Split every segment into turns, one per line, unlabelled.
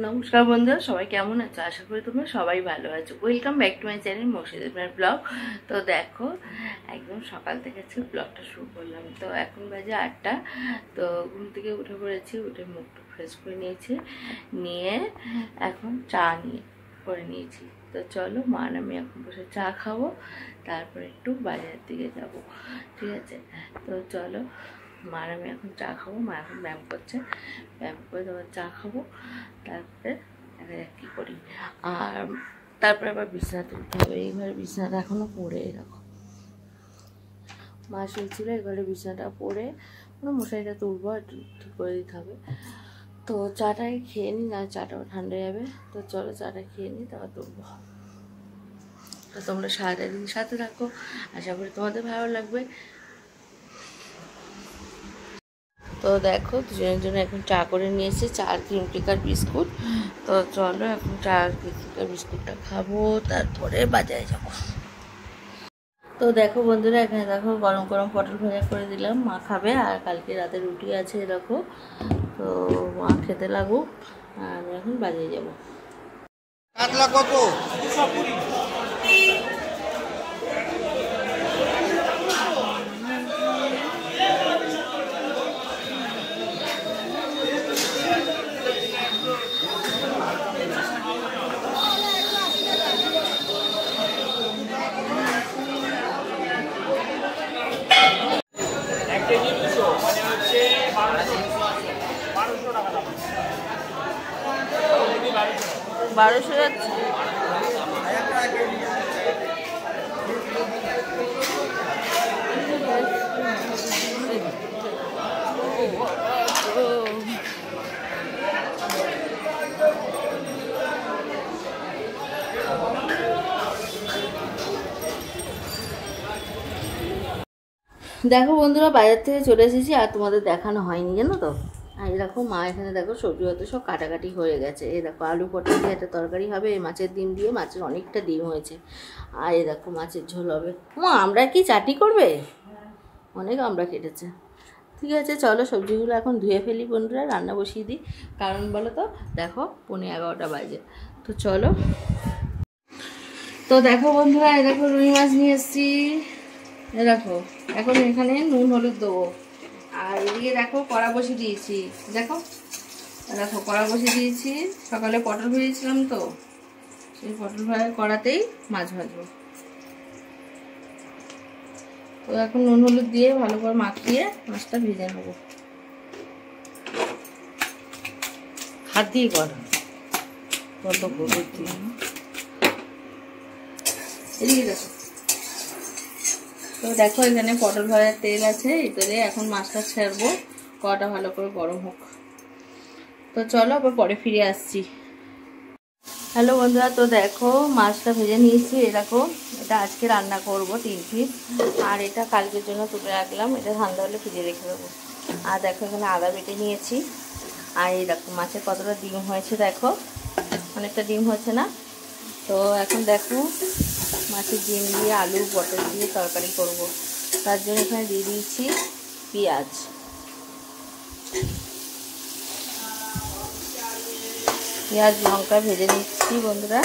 নমস্কার বন্ধুরা, সবাই কেমন আছো? আশা করি তোমরা সবাই ভালো আছো। Welcome back to my channel Murshidabad blog. তো দেখো, একদম সকাল থেকে ব্লগটা শুরু করলাম। তো এখন বাজে 8টা। তো ঘুম থেকে উঠে পড়েছি, উঠে মুখটা ফ্রেশ করে নিয়েছি, নিয়ে এখন চা করে নিয়েছি। তো চলো, মা আর আমি এখন বসে চা খাবো, তারপরে একটু বাজারের দিকে যাব, ঠিক আছে? তো চলো, মা আর আমি এখন চা খাবো। মা এখন ব্যায়াম করছে, ব্যায়াম করে তোমার চা খাবো, তারপরে দেখা যাক কী করি। আর তারপরে আবার বিছানা তুলতে হবে। এই ঘরে বিছানাটা এখনও পড়ে রাখো, মা শুয়েছিল, এই ঘরে বিছানাটা পড়ে মশারিটা তুলবো, একটু ঠিক করে দিতে হবে। তো চাটাই খেয়ে নিই, না চাটাও ঠান্ডা যাবে। তো চলো চাটা খেয়ে নিই, তারপর তুলবো। তো তোমরা সারাটা দিন সাথে থাকো, আশা করি তোমাদের ভালো লাগবে। তো দেখো, দুজনের জন্য এখন চা করে নিয়েছে, চা আর ক্রিম কেকার বিস্কুট। তো চলো এখন চা আর ক্রিম কেকার বিস্কুটটা খাবো, তারপরে বাজারে যাবো। তো দেখো বন্ধুরা, এখানে দেখো গরম গরম পটল ভাজা করে দিলাম, মা খাবে। আর কালকে রাতে রুটি আছে দেখো। তো মা খেতে লাগুক, আর আমি এখন বাজারে যাবো।
কাতলা কত?
বারোশো যাচ্ছে। দেখো বন্ধুরা, বাজার থেকে চলে এসেছি, আর তোমাদের দেখানো হয়নি জানো তো। আর এই দেখো, মা এখানে দেখো সবজি হতে সব কাটাকাটি হয়ে গেছে। এই দেখো, আলু পটল দিয়ে একটা তরকারি হবে, মাছের ডিম দিয়ে, মাছের অনেকটা ডিম হয়েছে। আর এই দেখো, মাছের ঝোল হবে। আমরা কি চাটনি করবে? অনেক আমরা কেটেছে। ঠিক আছে, চলো সবজিগুলো এখন ধুয়ে ফেলি বন্ধুরা, রান্না বসিয়ে দিই। কারণ বলো তো, দেখো 11:15 বাজে। তো চলো। তো দেখো বন্ধুরা, এই দেখো রুই মাছ নিয়ে এসেছি। দেখো, এখন এখানে নুন হলুদ দেবো। আর এদিকে দেখো কড়া বসিয়ে দিয়েছি। দেখো দেখো কড়া বসিয়ে দিয়েছি, সকালে পটল ভেজেছিলাম, তো সেই পটল ভাজার কড়াতেই মাছ ভাজবো। তো এখন নুন হলুদ দিয়ে ভালো করে মাখিয়ে মাছটা ভেজে নেবো। হাত দিয়ে করা কত করতে। এদিকে দেখো। তো দেখো, এখানে পটল ভাজার তেল আছে, এটাতে এখন মাছটা ছাড়বো, কড়াটা ভালো করে গরম হোক। তো চলো, আবার পরে ফিরে আসছি। হ্যালো বন্ধুরা, তো দেখো মাছটা ভেজে নিয়েছি। এরকম এটা আজকে রান্না করব 3 পিস, আর এটা কালকের জন্য তুলে রাখলাম, এটা ঠান্ডা হলে ফ্রিজে রেখে দেবো। আর দেখো, এখানে আদা বেটে নিয়েছি। আর এই দেখো মাছের কতটা ডিম হয়েছে, দেখো অনেকটা ডিম হয়েছে না? তো এখন দেখো, মাছের ডিম দিয়ে আলু পটল দিয়ে তরকারি করব। তার জন্য এখানে দিয়ে দিয়েছি পেঁয়াজ। পেঁয়াজ লঙ্কা ভেজে নিচ্ছি বন্ধুরা।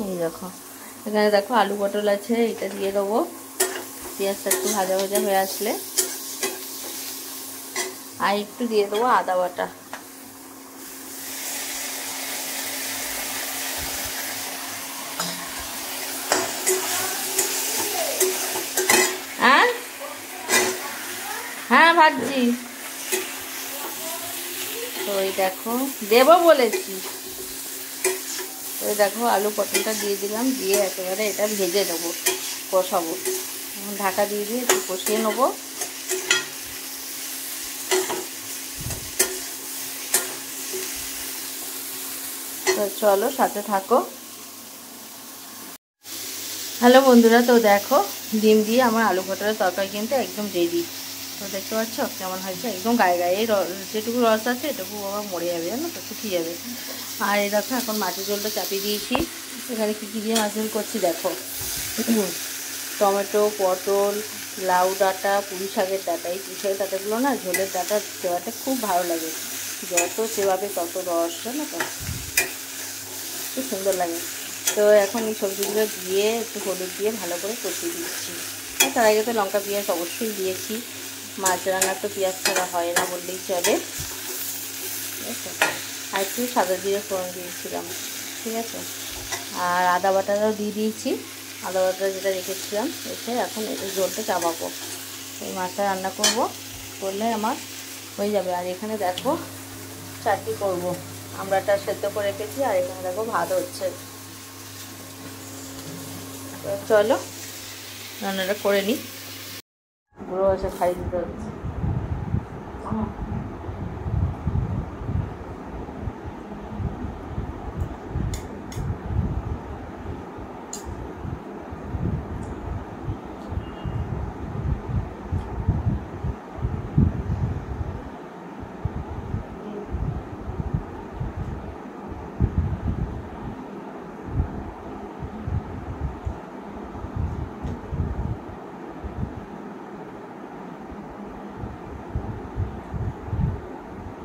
এই দেখো, এখানে দেখো আলু পটল আছে, এটা দিয়ে দেবো। পেঁয়াজটা একটু ভাজা ভাজা হয়ে আসলে আর একটু দিয়ে দেবো আদা বাটা। হ্যাঁ ভাবছি। তো এই দেখো, দেবো বলেছি। ওই দেখো, আলু পটলটা দিয়ে দিলাম, দিয়ে একেবারে এটা ভেজে নেবো, কষাবো। ঢাকা দিয়ে দিয়ে একটু কষিয়ে নেবো। তো চলো সাথে থাকো। হ্যালো বন্ধুরা, তো দেখো ডিম দিয়ে আমার আলু পটলের তরকারি কিন্তু একদম রেডি। তো দেখতে পাচ্ছ কেমন হয়েছে, একদম গায়ে গায়ে যেটুকু রস আছে এটুকু বাবা মরে যাবে, জানো তো, শুকিয়ে যাবে। আর এই দেখো এখন মাছের ঝোলটা চাপিয়ে দিয়েছি। এখানে কী কী দিয়ে মাছ ঝোল করছি দেখো, টমেটো, পটল, লাউ ডাঁটা, পুঁই শাকের ডাঁটা। এই পুঁই শাকের ডাঁটাগুলো না ঝোলের ডাঁটা দেওয়াটা খুব ভালো লাগে, যত চেবাবে তত রস, জানো তো, খুব সুন্দর লাগে। তো এখন এই সবজিগুলো দিয়ে একটু হলুদ দিয়ে ভালো করে কষিয়ে দিচ্ছি। আর তার আগে তো লঙ্কা পেঁয়াজ অবশ্যই দিয়েছি, মাছ রান্না তো পেঁয়াজ ছাড়া হয় না বললেই চলে, ঠিক আছে। আর একটু সাদা জিরে ফোড়ন দিয়েছিলাম, ঠিক আছে। আর আদা বাটাটাও দিয়ে দিয়েছি, আদা বাটা যেটা রেখেছিলাম এসে এখন এই ঝোলটা চাপাবো, এই মাছটা রান্না করব, করলে আমার হয়ে যাবে। আর এখানে দেখো চাটনি করব, আমড়াটা সেদ্ধ করে রেখেছি, আর এখানে দেখো ভাত হচ্ছে। তো চলো রান্নাটা করে নিই, বুড়ো আছে খাই দিতে হচ্ছে।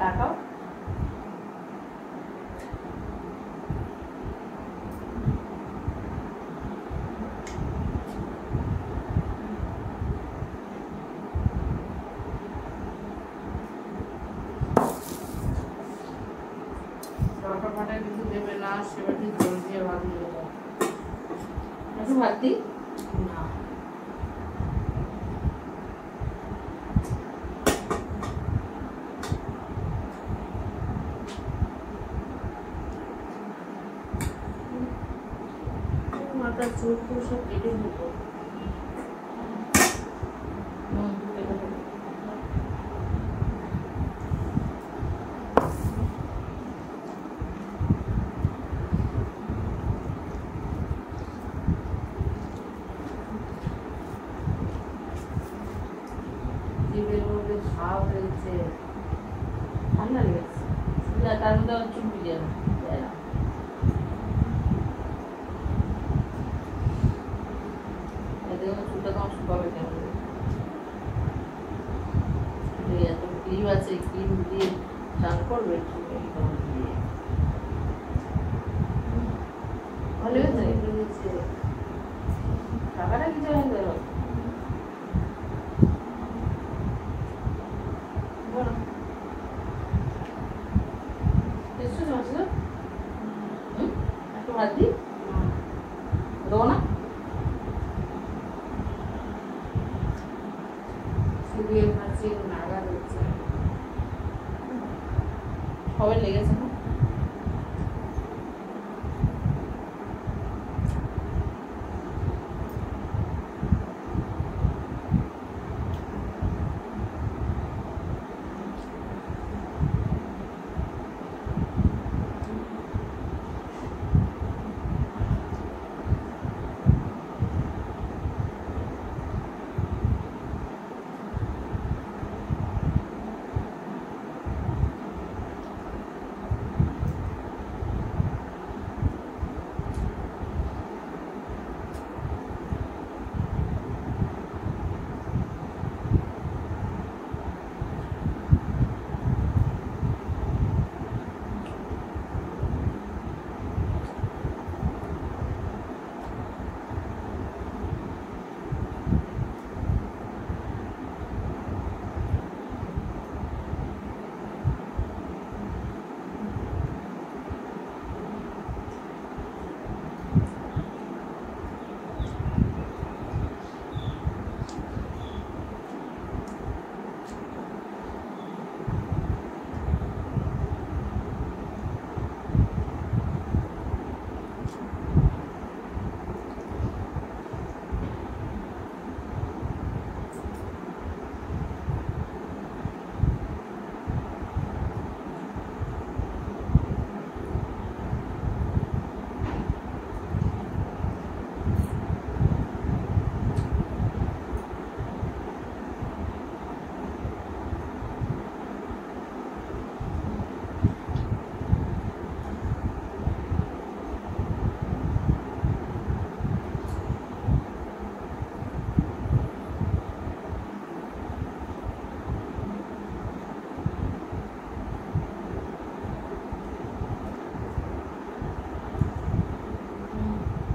টাকাও ফাটা কিছু দেবে না, সেবাটি জল দিয়ে ভাত দিয়ে দাও। একটু ভাত দিই না, মাথার চোখ সব কেটে দেবো। জিভের মধ্যে ঘাও হয়েছে, ঠান্ডা লেগেছে, তার মধ্যে চুল ভিজে না, চুলটা তো শুকাবে কেমন, এত ক্রিম আছে, ক্রিম দিয়ে স্নান করবে, ভালো হয়েছে। টাকাটা কিছু হয়ে গেল, একটু ভাত দিই দেবো না, সবাই লেগেছে না।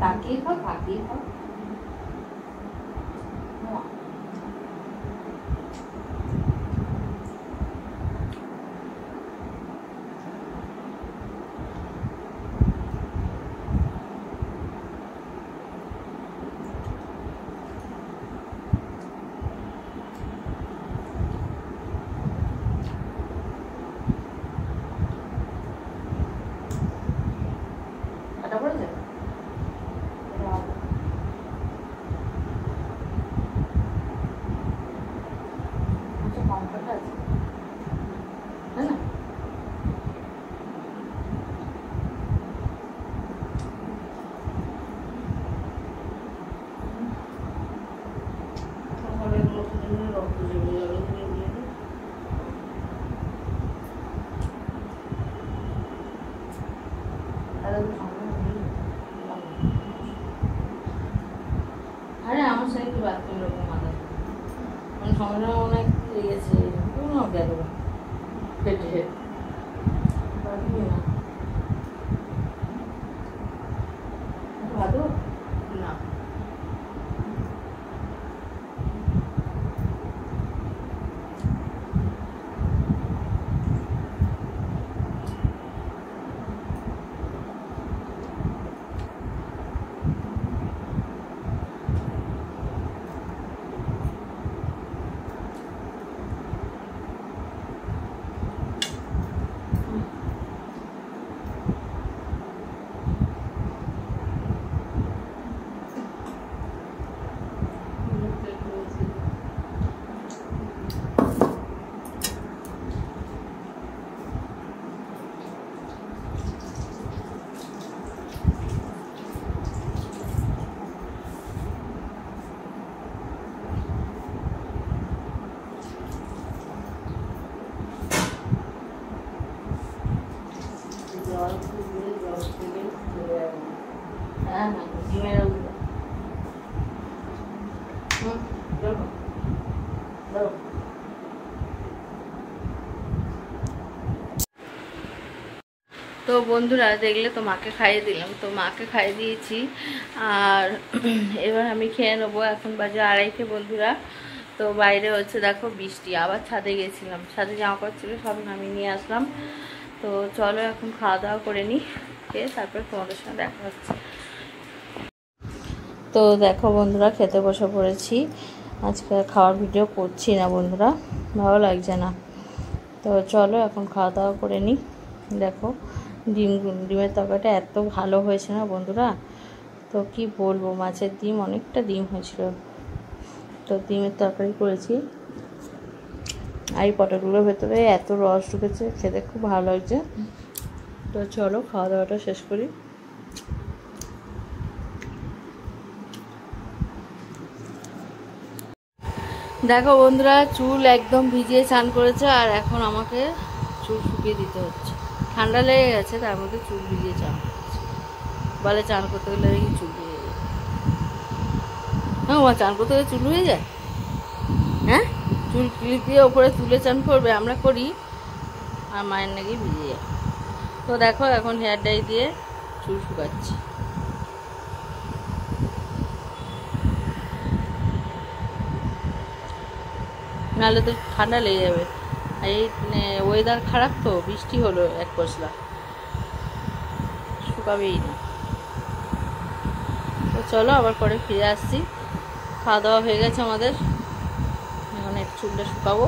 তাকিয়ে খাও, তাকিয়ে খাও। কাটা পড়ে যাবে। আচ্ছা, কম কাটা আছে, তাই না? রক্ত জমে গেল। আরে আমার সাথে কি বাদ করলো মাথা, মানে সময় অনেক লেগেছে, কোনো গেল পেটে না ভালো না। হ্যাঁ হ্যাঁ, ডিমের তো বন্ধুরা দেখলে তো মাকে খাইয়ে দিলাম, তো মাকে খাইয়ে দিয়েছি আর এবার আমি খেয়ে নেবো। এখন বাজে 2:30 বন্ধুরা। তো বাইরে হচ্ছে দেখো বৃষ্টি, আবার ছাদে গেছিলাম, ছাদে জামা কাপড় ছিল সব নামিয়ে নিয়ে আসলাম। তো চলো এখন খাওয়া দাওয়া করে নিই, খেয়ে তারপর তোমাদের সঙ্গে দেখা হচ্ছে। তো দেখো বন্ধুরা খেতে বসে পড়েছি। আজকে খাওয়ার ভিডিও করছি না বন্ধুরা, ভালো লাগছে না। তো চলো এখন খাওয়া দাওয়া করে নিই। দেখো ডিমের তরকারিটা এত ভালো হয়েছে না বন্ধুরা, তো কি বলবো, মাছের ডিম অনেকটা ডিম হয়েছিল। তো ডিমের তরকারি করেছি আর এই পটলগুলোর ভেতরে এত রস ঢুকেছে, খেতে খুব ভালো লাগছে। তো চলো খাওয়া দাওয়াটা শেষ করি। দেখো বন্ধুরা চুল একদম ভিজিয়ে স্নান করেছে আর এখন আমাকে চুল শুকিয়ে দিতে হচ্ছে। ঠান্ডা লেগে গেছে, তার মধ্যে চুল ভিজিয়ে চান করছে। বলে চান করতে গেলে নাকি চুল ভিজে যায়। হ্যাঁ, চান করতে গেলে চুল হয়ে যায়। হ্যাঁ, চুল ক্লিপ দিয়ে ওপরে তুলে চান করবে, আমরা করি, আর মায়ের নাকি ভিজে যায়। তো দেখো এখন হেয়ার ডাই দিয়ে চুল শুকাচ্ছি। নাহলে তো ঠান্ডা লেগে যাবে। আর এই ওয়েদার খারাপ, তো বৃষ্টি হলো এক পশলা, শুকাবেই না। তো চলো আবার পরে ফিরে আসছি। খাওয়া দাওয়া হয়ে গেছে আমাদের, এখন একটু চুলটা শুকাবো।